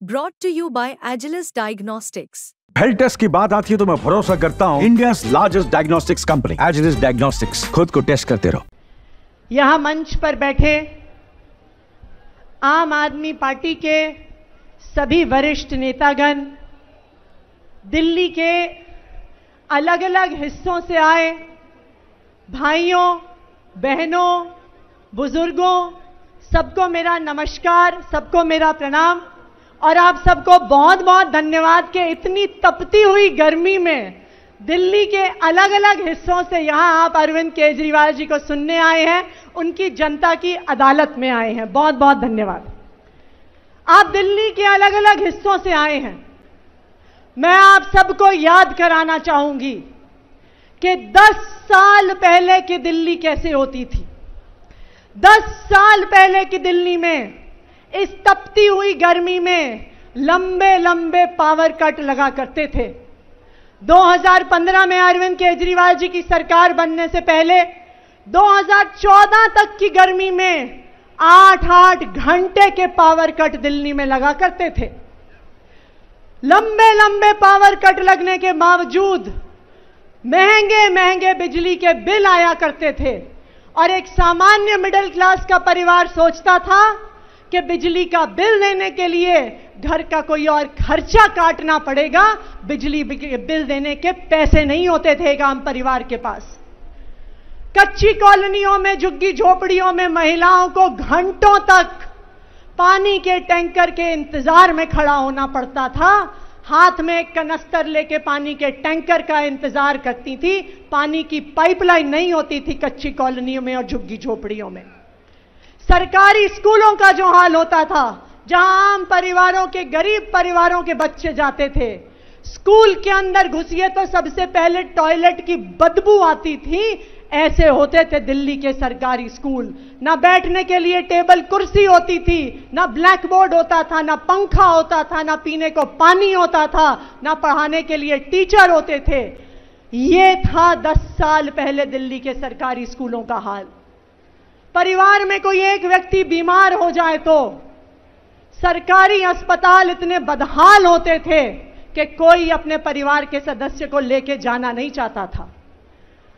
Brought to you by Agilus Diagnostics. Health test की बात आती है तो मैं भरोसा करता हूँ India largest diagnostics company Agilus Diagnostics. खुद को टेस्ट करते रहो। यहाँ मंच पर बैठे आम आदमी पार्टी के सभी वरिष्ठ नेतागण, दिल्ली के अलग अलग हिस्सों से आए भाइयों, बहनों, बुजुर्गों, सबको मेरा नमस्कार, सबको मेरा प्रणाम और आप सबको बहुत बहुत धन्यवाद कि इतनी तपती हुई गर्मी में दिल्ली के अलग अलग हिस्सों से यहां आप अरविंद केजरीवाल जी को सुनने आए हैं, उनकी जनता की अदालत में आए हैं। बहुत बहुत धन्यवाद। आप दिल्ली के अलग अलग हिस्सों से आए हैं। मैं आप सबको याद कराना चाहूंगी कि 10 साल पहले की दिल्ली कैसे होती थी। 10 साल पहले की दिल्ली में इस तपती हुई गर्मी में लंबे लंबे पावर कट लगा करते थे। 2015 में अरविंद केजरीवाल जी की सरकार बनने से पहले 2014 तक की गर्मी में 8-8 घंटे के पावर कट दिल्ली में लगा करते थे। लंबे लंबे पावर कट लगने के बावजूद महंगे महंगे बिजली के बिल आया करते थे और एक सामान्य मिडिल क्लास का परिवार सोचता था कि बिजली का बिल देने के लिए घर का कोई और खर्चा काटना पड़ेगा, बिजली बिल देने के पैसे नहीं होते थे एक आम परिवार के पास। कच्ची कॉलोनियों में, झुग्गी झोपड़ियों में महिलाओं को घंटों तक पानी के टैंकर के इंतजार में खड़ा होना पड़ता था। हाथ में एक कनस्तर लेके पानी के टैंकर का इंतजार करती थी। पानी की पाइपलाइन नहीं होती थी कच्ची कॉलोनियों में और झुग्गी झोपड़ियों में। सरकारी स्कूलों का जो हाल होता था, जहां आम परिवारों के, गरीब परिवारों के बच्चे जाते थे, स्कूल के अंदर घुसिए तो सबसे पहले टॉयलेट की बदबू आती थी। ऐसे होते थे दिल्ली के सरकारी स्कूल। ना बैठने के लिए टेबल कुर्सी होती थी, ना ब्लैक बोर्ड होता था, ना पंखा होता था, ना पीने को पानी होता था, ना पढ़ाने के लिए टीचर होते थे। ये था 10 साल पहले दिल्ली के सरकारी स्कूलों का हाल। परिवार में कोई एक व्यक्ति बीमार हो जाए तो सरकारी अस्पताल इतने बदहाल होते थे कि कोई अपने परिवार के सदस्य को लेके जाना नहीं चाहता था।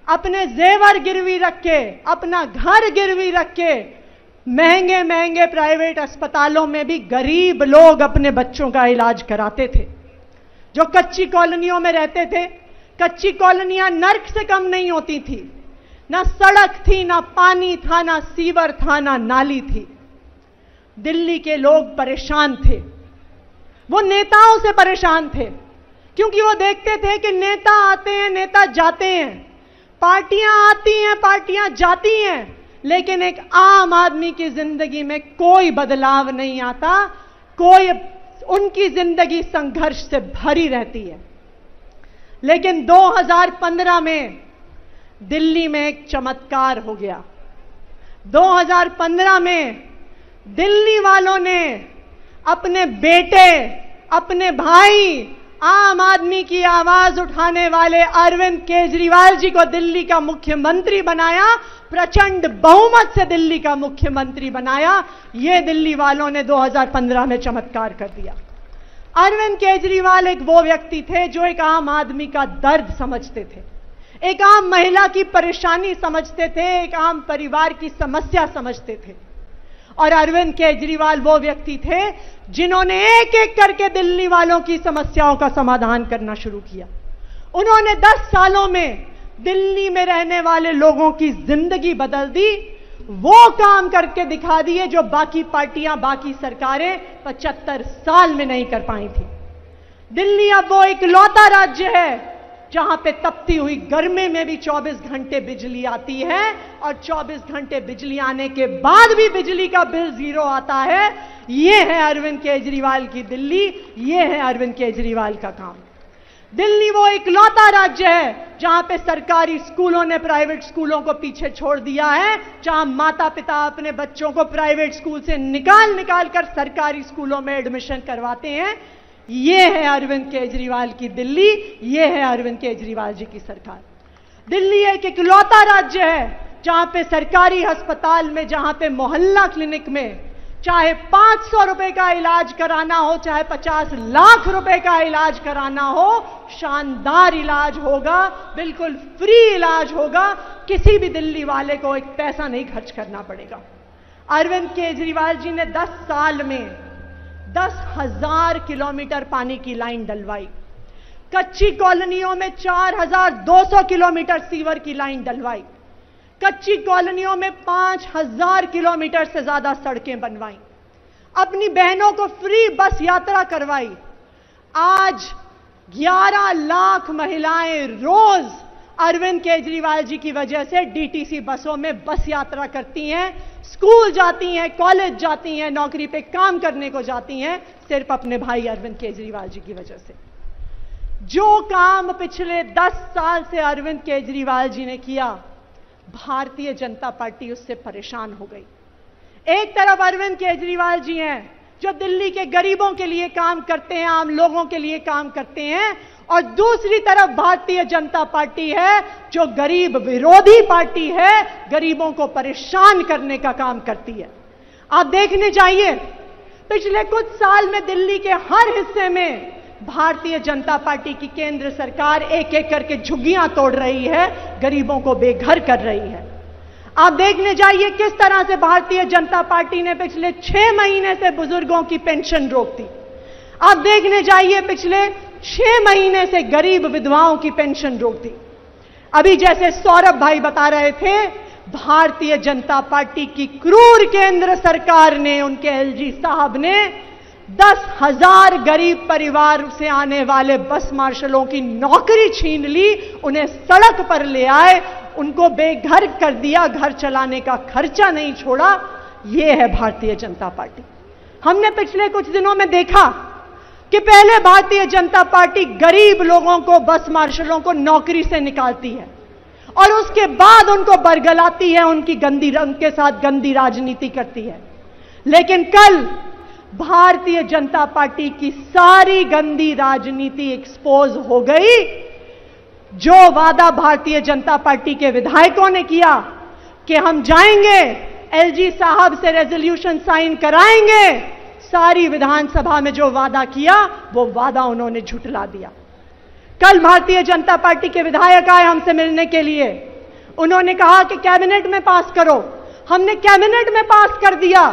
अपने जेवर गिरवी रख के, अपना घर गिरवी रख के महंगे महंगे प्राइवेट अस्पतालों में भी गरीब लोग अपने बच्चों का इलाज कराते थे। जो कच्ची कॉलोनियों में रहते थे, कच्ची कॉलोनियां नर्क से कम नहीं होती थी। ना सड़क थी, ना पानी था, ना सीवर था, ना नाली थी। दिल्ली के लोग परेशान थे। वो नेताओं से परेशान थे क्योंकि वो देखते थे कि नेता आते हैं, नेता जाते हैं, पार्टियां आती हैं, पार्टियां जाती हैं, लेकिन एक आम आदमी की जिंदगी में कोई बदलाव नहीं आता। उनकी जिंदगी संघर्ष से भरी रहती है। लेकिन 2015 में दिल्ली में एक चमत्कार हो गया। 2015 में दिल्ली वालों ने अपने बेटे, अपने भाई, आम आदमी की आवाज उठाने वाले अरविंद केजरीवाल जी को दिल्ली का मुख्यमंत्री बनाया। प्रचंड बहुमत से दिल्ली का मुख्यमंत्री बनाया। यह दिल्ली वालों ने 2015 में चमत्कार कर दिया। अरविंद केजरीवाल एक वो व्यक्ति थे जो एक आम आदमी का दर्द समझते थे, एक आम महिला की परेशानी समझते थे, एक आम परिवार की समस्या समझते थे। और अरविंद केजरीवाल वो व्यक्ति थे जिन्होंने एक एक करके दिल्ली वालों की समस्याओं का समाधान करना शुरू किया। उन्होंने 10 सालों में दिल्ली में रहने वाले लोगों की जिंदगी बदल दी। वो काम करके दिखा दिए जो बाकी पार्टियां, बाकी सरकारें 75 साल में नहीं कर पाई थी। दिल्ली अब वो इकलौता राज्य है जहां पे तपती हुई गर्मी में भी 24 घंटे बिजली आती है और 24 घंटे बिजली आने के बाद भी बिजली का बिल 0 आता है। यह है अरविंद केजरीवाल की दिल्ली, यह है अरविंद केजरीवाल का काम। दिल्ली वो इकलौता राज्य है जहां पे सरकारी स्कूलों ने प्राइवेट स्कूलों को पीछे छोड़ दिया है, जहां माता पिता अपने बच्चों को प्राइवेट स्कूल से निकाल निकाल कर सरकारी स्कूलों में एडमिशन करवाते हैं। ये है अरविंद केजरीवाल की दिल्ली, ये है अरविंद केजरीवाल जी की सरकार। दिल्ली एक इकलौता राज्य है जहां पे सरकारी अस्पताल में, जहां पे मोहल्ला क्लिनिक में चाहे 500 रुपए का इलाज कराना हो, चाहे 50 लाख रुपए का इलाज कराना हो, शानदार इलाज होगा, बिल्कुल फ्री इलाज होगा, किसी भी दिल्ली वाले को एक पैसा नहीं खर्च करना पड़ेगा। अरविंद केजरीवाल जी ने 10 साल में 10,000 किलोमीटर पानी की लाइन डलवाई, कच्ची कॉलोनियों में 4,200 किलोमीटर सीवर की लाइन डलवाई, कच्ची कॉलोनियों में 5,000 किलोमीटर से ज्यादा सड़कें बनवाई, अपनी बहनों को फ्री बस यात्रा करवाई। आज 11 लाख महिलाएं रोज अरविंद केजरीवाल जी की वजह से डीटीसी बसों में बस यात्रा करती हैं, स्कूल जाती हैं, कॉलेज जाती हैं, नौकरी पे काम करने को जाती हैं, सिर्फ अपने भाई अरविंद केजरीवाल जी की वजह से। जो काम पिछले 10 साल से अरविंद केजरीवाल जी ने किया, भारतीय जनता पार्टी उससे परेशान हो गई। एक तरफ अरविंद केजरीवाल जी हैं जो दिल्ली के गरीबों के लिए काम करते हैं, आम लोगों के लिए काम करते हैं, और दूसरी तरफ भारतीय जनता पार्टी है जो गरीब विरोधी पार्टी है, गरीबों को परेशान करने का काम करती है। आप देखने जाइए, पिछले कुछ साल में दिल्ली के हर हिस्से में भारतीय जनता पार्टी की केंद्र सरकार एक एक करके झुग्गियां तोड़ रही है, गरीबों को बेघर कर रही है। आप देखने जाइए किस तरह से भारतीय जनता पार्टी ने पिछले 6 महीने से बुजुर्गों की पेंशन रोक दी। आप देखने जाइए पिछले 6 महीने से गरीब विधवाओं की पेंशन रोक दी। अभी जैसे सौरभ भाई बता रहे थे, भारतीय जनता पार्टी की क्रूर केंद्र सरकार ने, उनके एलजी साहब ने 10,000 गरीब परिवार से आने वाले बस मार्शलों की नौकरी छीन ली, उन्हें सड़क पर ले आए, उनको बेघर कर दिया, घर चलाने का खर्चा नहीं छोड़ा। यह है भारतीय जनता पार्टी। हमने पिछले कुछ दिनों में देखा कि पहले भारतीय जनता पार्टी गरीब लोगों को, बस मार्शलों को नौकरी से निकालती है और उसके बाद उनको बरगलाती है, उनकी गंदी रंग के साथ गंदी राजनीति करती है। लेकिन कल भारतीय जनता पार्टी की सारी गंदी राजनीति एक्सपोज हो गई। जो वादा भारतीय जनता पार्टी के विधायकों ने किया कि हम जाएंगे, एलजी साहब से रेजोल्यूशन साइन कराएंगे, सारी विधानसभा में जो वादा किया वो वादा उन्होंने झुठला दिया। कल भारतीय जनता पार्टी के विधायक आए हमसे मिलने के लिए, उन्होंने कहा कि कैबिनेट में पास करो। हमने कैबिनेट में पास कर दिया,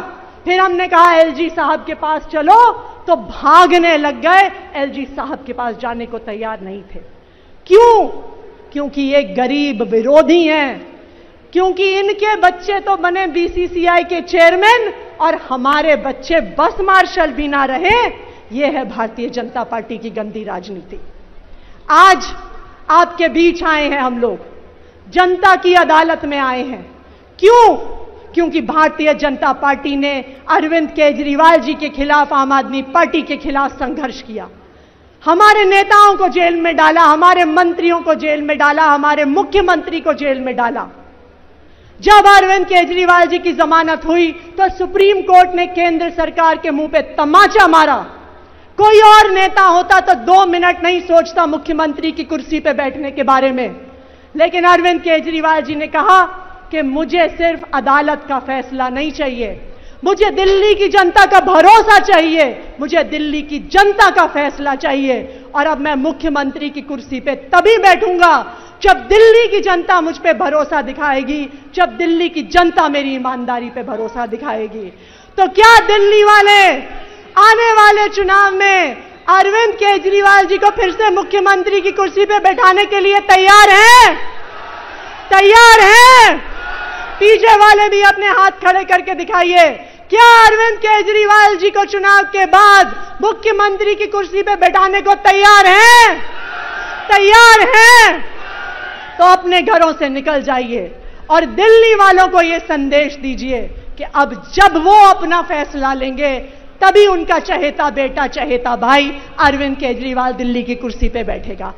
फिर हमने कहा एलजी साहब के पास चलो, तो भागने लग गए, एलजी साहब के पास जाने को तैयार नहीं थे। क्यों? क्योंकि ये गरीब विरोधी हैं, क्योंकि इनके बच्चे तो बने बीसीसीआई के चेयरमैन और हमारे बच्चे बस मार्शल भी ना रहे। यह है भारतीय जनता पार्टी की गंदी राजनीति। आज आपके बीच आए हैं हम लोग, जनता की अदालत में आए हैं। क्यों? क्योंकि भारतीय जनता पार्टी ने अरविंद केजरीवाल जी के खिलाफ, आम आदमी पार्टी के खिलाफ संघर्ष किया। हमारे नेताओं को जेल में डाला, हमारे मंत्रियों को जेल में डाला, हमारे मुख्यमंत्री को जेल में डाला। जब अरविंद केजरीवाल जी की जमानत हुई तो सुप्रीम कोर्ट ने केंद्र सरकार के मुंह पे तमाचा मारा। कोई और नेता होता तो 2 मिनट नहीं सोचता मुख्यमंत्री की कुर्सी पे बैठने के बारे में, लेकिन अरविंद केजरीवाल जी ने कहा कि मुझे सिर्फ अदालत का फैसला नहीं चाहिए, मुझे दिल्ली की जनता का भरोसा चाहिए, मुझे दिल्ली की जनता का फैसला चाहिए। और अब मैं मुख्यमंत्री की कुर्सी पे तभी बैठूंगा जब दिल्ली की जनता मुझ पे भरोसा दिखाएगी, जब दिल्ली की जनता मेरी ईमानदारी पे भरोसा दिखाएगी। तो क्या दिल्ली वाले आने वाले चुनाव में अरविंद केजरीवाल जी को फिर से मुख्यमंत्री की कुर्सी पे बैठाने के लिए तैयार हैं? तैयार हैं? पीछे वाले भी अपने हाथ खड़े करके दिखाइए। क्या अरविंद केजरीवाल जी को चुनाव के बाद मुख्यमंत्री की कुर्सी पे बैठाने को तैयार हैं? तैयार हैं? तो अपने घरों से निकल जाइए और दिल्ली वालों को यह संदेश दीजिए कि अब जब वो अपना फैसला लेंगे तभी उनका चहेता बेटा, चहेता भाई अरविंद केजरीवाल दिल्ली की कुर्सी पे बैठेगा।